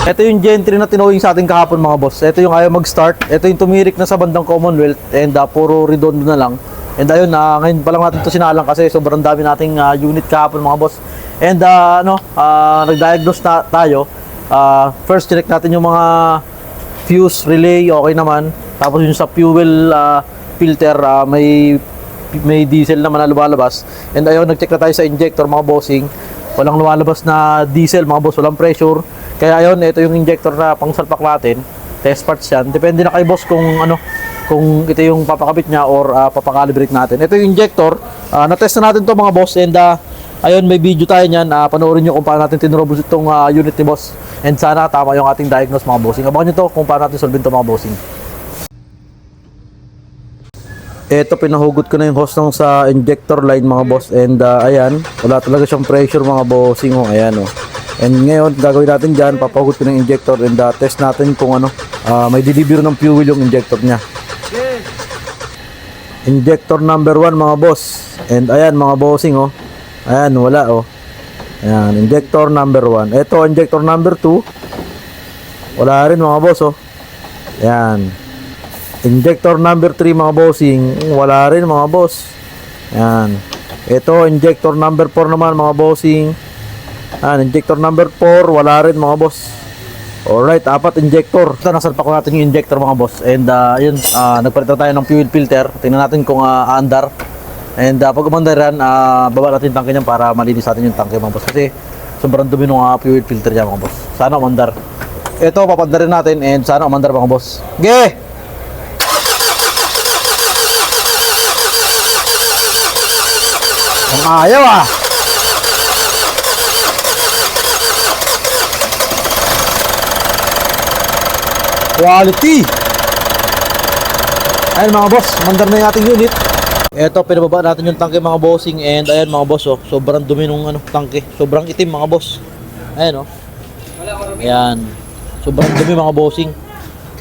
Ito yung gentry na tinowing sa ating kahapon mga boss. Ito yung ayaw mag-start. Ito yung tumirik na sa bandang Commonwealth and puro redondo na lang. And ayun, ngayon pa lang natin ito sinalang kasi sobrang dami nating unit kahapon mga boss. And nag-diagnose na tayo. First check natin yung mga fuse, relay, okay naman. Tapos yung sa fuel filter, may diesel naman na lumalabas. And ayun, nag-check na tayo sa injector mga bossing. Walang lumalabas na diesel mga boss, walang pressure. Kaya ayun, ito yung injector na pangsalpak natin. Test parts yan. Depende na kay boss kung ito yung papakabit niya or papakalibrate natin. Ito yung injector. Na-test na natin to mga boss. And ayun, may video tayo niyan. Panoorin nyo kung paano natin tinrobos itong unit ni boss. And sana tama yung ating diagnose mga bossing. Abangan nyo to kung paano natin solve ito mga bossing. Ito, pinahugot ko na yung hose ng sa injector line mga boss. And ayan, wala talaga siyang pressure mga bossing. Ayan. And ngayon, gagawin natin dyan, papahugot ko ng injector. And test natin kung may deliver ng fuel yung injector niya. Injector number 1 mga boss. And ayan mga bossing. Ayan, wala. Ayan, injector number 1. Ito, injector number 2. Wala rin mga boss. Ayan. Injector number 3 mga bossing. Wala rin mga boss. Ayan. Ito, injector number 4 naman mga bossing. Ayan, injector number 4. Wala rin mga boss. Alright, 4 injector. Ito, nasalpak ko natin yung injector mga boss. And yun, nagpalit na tayo ng fuel filter. Tingnan natin kung aandar. And pag umandar yan, baba natin yung tangke niyan para malinis natin yung tangke mga boss. Kasi sobrang dumi ng fuel filter niya mga boss. Sana umandar. Ito, papandarin natin and sana umandar mga boss. Ge! Ang ayaw Quality! Ayan mga boss, mandar na yung ating unit. Eto, pinababa natin yung tangke mga bossing. And ayan mga boss, sobrang dumi nung tangke. Sobrang itim mga boss. Ayan Ayan. Sobrang dumi mga bossing.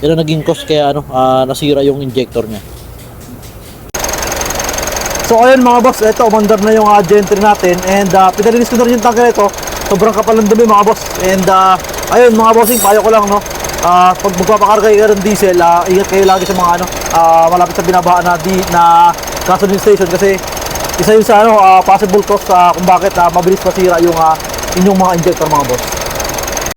Yan ang naging cause kaya nasira yung injector niya. So ayun mga boss, eto, mandar na yung gentry natin. And pinalinis ko na rin yung tangke nito. Sobrang kapal ng dumi mga boss. And ayun mga bossing, payo ko lang pag magpapakarga kayo ng diesel, ingat kayo lagi sa mga malapit sa binabahan na gasoline station kasi isa yun sa possible cause kung bakit mabilis masira yung inyong mga injector mga boss.